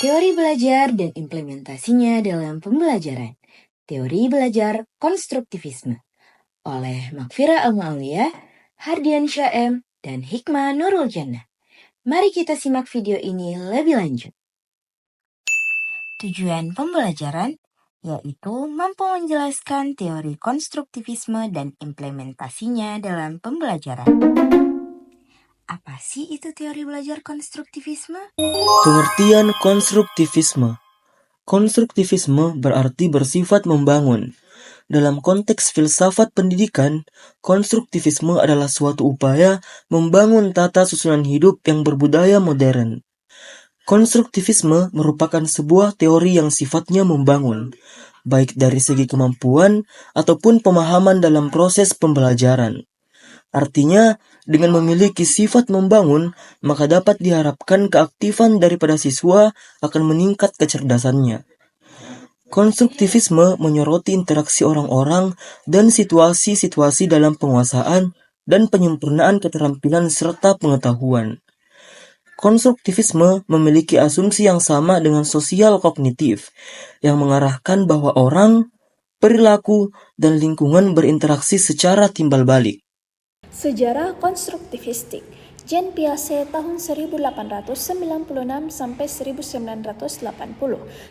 Teori belajar dan implementasinya dalam pembelajaran. Teori belajar konstruktivisme oleh Makfira Al-Ma'aliyah, Hardian Syam, dan Hikmah Nurul Jannah. Mari kita simak video ini lebih lanjut. Tujuan pembelajaran yaitu mampu menjelaskan teori konstruktivisme dan implementasinya dalam pembelajaran. Apa sih itu teori belajar konstruktivisme? Pengertian konstruktivisme. Konstruktivisme berarti bersifat membangun. Dalam konteks filsafat pendidikan, konstruktivisme adalah suatu upaya membangun tata susunan hidup yang berbudaya modern. Konstruktivisme merupakan sebuah teori yang sifatnya membangun, baik dari segi kemampuan ataupun pemahaman dalam proses pembelajaran. Artinya, dengan memiliki sifat membangun, maka dapat diharapkan keaktifan daripada siswa akan meningkat kecerdasannya. Konstruktivisme menyoroti interaksi orang-orang dan situasi-situasi dalam penguasaan dan penyempurnaan keterampilan serta pengetahuan. Konstruktivisme memiliki asumsi yang sama dengan sosial kognitif, yang mengarahkan bahwa orang, perilaku, dan lingkungan berinteraksi secara timbal balik. Sejarah konstruktivistik. Jean Piaget tahun 1896 sampai 1980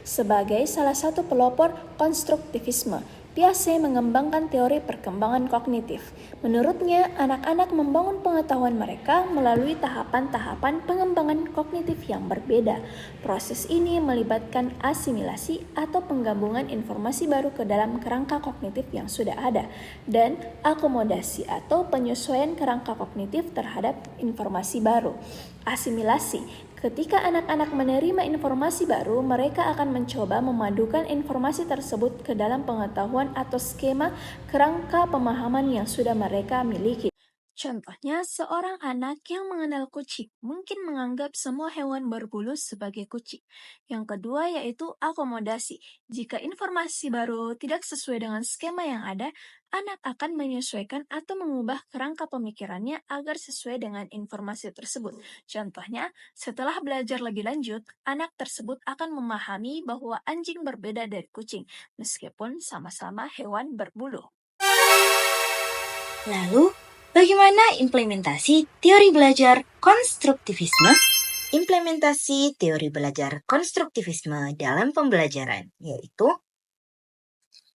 sebagai salah satu pelopor konstruktivisme. Piaget mengembangkan teori perkembangan kognitif. Menurutnya, anak-anak membangun pengetahuan mereka melalui tahapan-tahapan pengembangan kognitif yang berbeda. Proses ini melibatkan asimilasi atau penggabungan informasi baru ke dalam kerangka kognitif yang sudah ada, dan akomodasi atau penyesuaian kerangka kognitif terhadap informasi baru. Asimilasi. Ketika anak-anak menerima informasi baru, mereka akan mencoba memadukan informasi tersebut ke dalam pengetahuan atau skema kerangka pemahaman yang sudah mereka miliki. Contohnya, seorang anak yang mengenal kucing mungkin menganggap semua hewan berbulu sebagai kucing. Yang kedua yaitu akomodasi. Jika informasi baru tidak sesuai dengan skema yang ada, anak akan menyesuaikan atau mengubah kerangka pemikirannya agar sesuai dengan informasi tersebut. Contohnya, setelah belajar lebih lanjut, anak tersebut akan memahami bahwa anjing berbeda dari kucing, meskipun sama-sama hewan berbulu. Lalu, bagaimana implementasi teori belajar konstruktivisme? Implementasi teori belajar konstruktivisme dalam pembelajaran, yaitu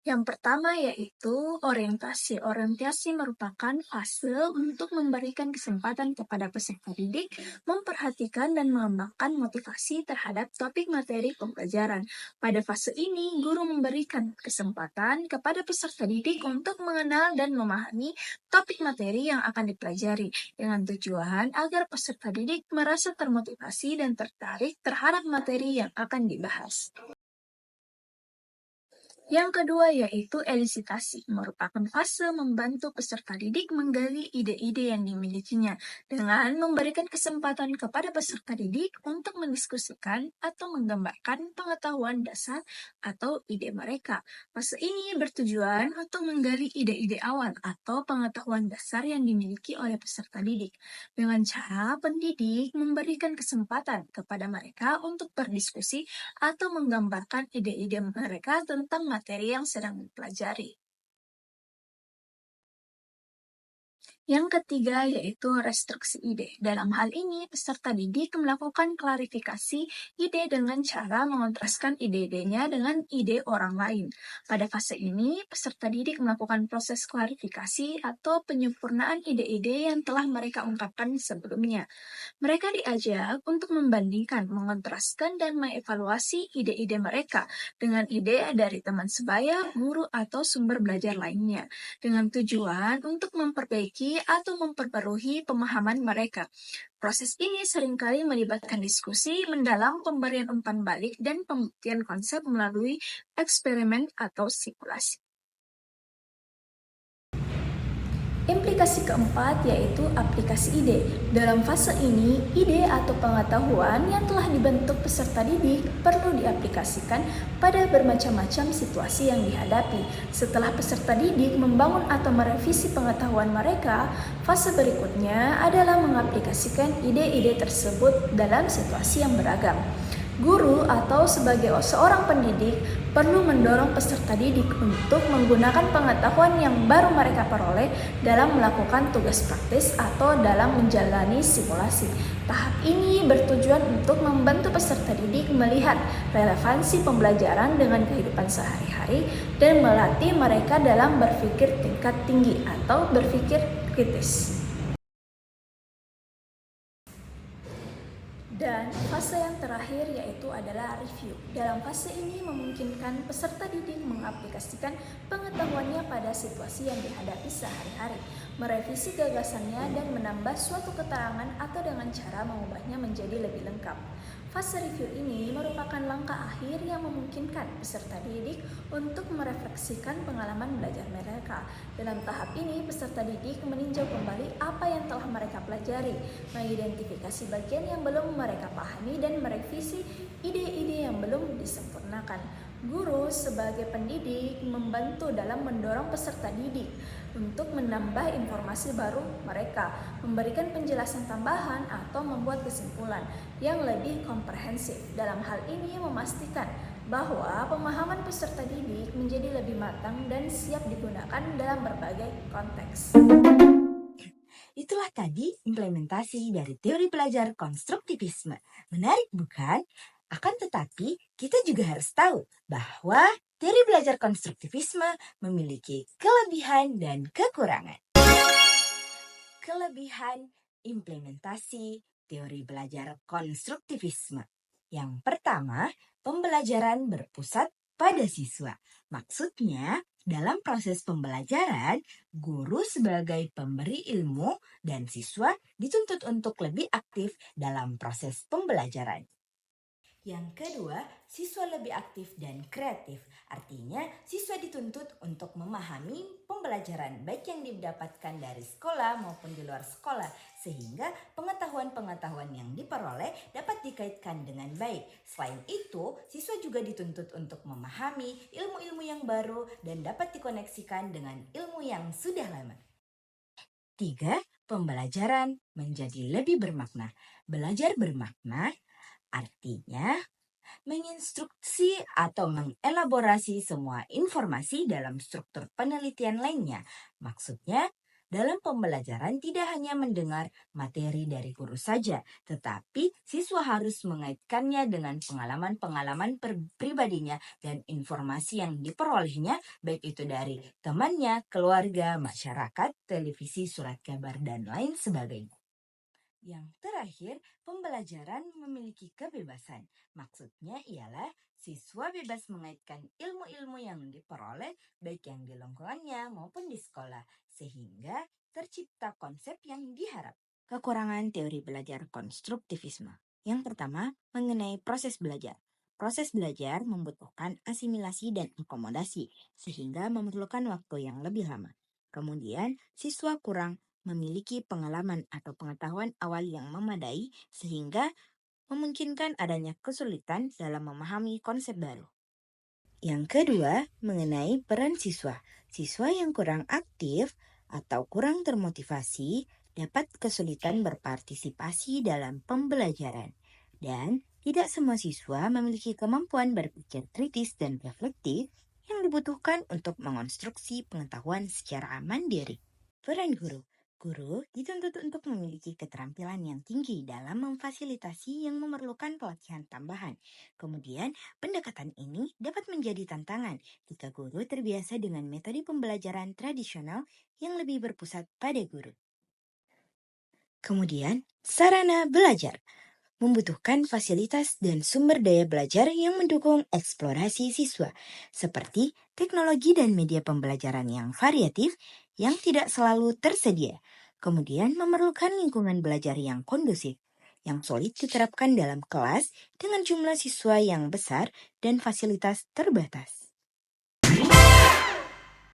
Yang pertama yaitu orientasi. Orientasi merupakan fase untuk memberikan kesempatan kepada peserta didik memperhatikan dan mengembangkan motivasi terhadap topik materi pembelajaran. Pada fase ini, guru memberikan kesempatan kepada peserta didik untuk mengenal dan memahami topik materi yang akan dipelajari dengan tujuan agar peserta didik merasa termotivasi dan tertarik terhadap materi yang akan dibahas. Yang kedua yaitu elisitasi, merupakan fase membantu peserta didik menggali ide-ide yang dimilikinya dengan memberikan kesempatan kepada peserta didik untuk mendiskusikan atau menggambarkan pengetahuan dasar atau ide mereka. Fase ini bertujuan untuk menggali ide-ide awal atau pengetahuan dasar yang dimiliki oleh peserta didik dengan cara pendidik memberikan kesempatan kepada mereka untuk berdiskusi atau menggambarkan ide-ide mereka tentang materi yang sedang dipelajari. Yang ketiga yaitu restruksi ide. Dalam hal ini, peserta didik melakukan klarifikasi ide dengan cara mengontraskan ide-idenya dengan ide orang lain. Pada fase ini, peserta didik melakukan proses klarifikasi atau penyempurnaan ide-ide yang telah mereka ungkapkan sebelumnya. Mereka diajak untuk membandingkan, mengontraskan, dan mengevaluasi ide-ide mereka dengan ide dari teman sebaya, guru, atau sumber belajar lainnya, dengan tujuan untuk memperbaiki atau memperbarui pemahaman mereka. Proses ini seringkali melibatkan diskusi mendalam, pemberian umpan balik, dan pembuktian konsep melalui eksperimen atau simulasi. Implikasi keempat yaitu aplikasi ide. Dalam fase ini, ide atau pengetahuan yang telah dibentuk peserta didik perlu diaplikasikan pada bermacam-macam situasi yang dihadapi. Setelah peserta didik membangun atau merevisi pengetahuan mereka, fase berikutnya adalah mengaplikasikan ide-ide tersebut dalam situasi yang beragam. Guru atau sebagai seorang pendidik perlu mendorong peserta didik untuk menggunakan pengetahuan yang baru mereka peroleh dalam melakukan tugas praktis atau dalam menjalani simulasi. Tahap ini bertujuan untuk membantu peserta didik melihat relevansi pembelajaran dengan kehidupan sehari-hari dan melatih mereka dalam berpikir tingkat tinggi atau berpikir kritis. Dan fase yang terakhir yaitu adalah review. Dalam fase ini memungkinkan peserta didik mengaplikasikan pengetahuannya pada situasi yang dihadapi sehari-hari, merevisi gagasannya dan menambah suatu keterangan atau dengan cara mengubahnya menjadi lebih lengkap. Fase review ini merupakan langkah akhir yang memungkinkan peserta didik untuk merefleksikan pengalaman belajar mereka. Dalam tahap ini, peserta didik meninjau kembali apa yang telah mereka pelajari, mengidentifikasi bagian yang belum mereka pahami dan merevisi ide-ide yang belum disempurnakan. Guru sebagai pendidik membantu dalam mendorong peserta didik untuk menambah informasi baru mereka, memberikan penjelasan tambahan atau membuat kesimpulan yang lebih komprehensif. Dalam hal ini memastikan bahwa pemahaman peserta didik menjadi lebih matang dan siap digunakan dalam berbagai konteks. Itulah tadi implementasi dari teori belajar konstruktivisme. Menarik bukan? Akan tetapi, kita juga harus tahu bahwa teori belajar konstruktivisme memiliki kelebihan dan kekurangan. Kelebihan implementasi teori belajar konstruktivisme. Yang pertama, pembelajaran berpusat pada siswa. Maksudnya, dalam proses pembelajaran, guru sebagai pemberi ilmu dan siswa dituntut untuk lebih aktif dalam proses pembelajaran. Yang kedua, siswa lebih aktif dan kreatif. Artinya, siswa dituntut untuk memahami pembelajaran baik yang didapatkan dari sekolah maupun di luar sekolah, sehingga pengetahuan-pengetahuan yang diperoleh dapat dikaitkan dengan baik. Selain itu, siswa juga dituntut untuk memahami ilmu-ilmu yang baru dan dapat dikoneksikan dengan ilmu yang sudah lama. 3. Pembelajaran menjadi lebih bermakna. Belajar bermakna artinya menginstruksi atau mengelaborasi semua informasi dalam struktur penelitian lainnya. Maksudnya, dalam pembelajaran tidak hanya mendengar materi dari guru saja, tetapi siswa harus mengaitkannya dengan pengalaman-pengalaman pribadinya dan informasi yang diperolehnya, baik itu dari temannya, keluarga, masyarakat, televisi, surat kabar, dan lain sebagainya. Yang terakhir, pembelajaran memiliki kebebasan. Maksudnya ialah siswa bebas mengaitkan ilmu-ilmu yang diperoleh baik yang di lingkungannya maupun di sekolah, sehingga tercipta konsep yang diharap. Kekurangan teori belajar konstruktivisme. Yang pertama, mengenai proses belajar. Proses belajar membutuhkan asimilasi dan akomodasi, sehingga memerlukan waktu yang lebih lama. Kemudian, siswa kurang memiliki pengalaman atau pengetahuan awal yang memadai sehingga memungkinkan adanya kesulitan dalam memahami konsep baru. Yang kedua, mengenai peran siswa. Siswa yang kurang aktif atau kurang termotivasi dapat kesulitan berpartisipasi dalam pembelajaran. Dan tidak semua siswa memiliki kemampuan berpikir kritis dan reflektif yang dibutuhkan untuk mengonstruksi pengetahuan secara mandiri. Peran guru. Guru dituntut untuk memiliki keterampilan yang tinggi dalam memfasilitasi yang memerlukan pelatihan tambahan. Kemudian, pendekatan ini dapat menjadi tantangan jika guru terbiasa dengan metode pembelajaran tradisional yang lebih berpusat pada guru. Kemudian, sarana belajar membutuhkan fasilitas dan sumber daya belajar yang mendukung eksplorasi siswa, seperti teknologi dan media pembelajaran yang variatif yang tidak selalu tersedia. Kemudian memerlukan lingkungan belajar yang kondusif, yang sulit diterapkan dalam kelas dengan jumlah siswa yang besar dan fasilitas terbatas.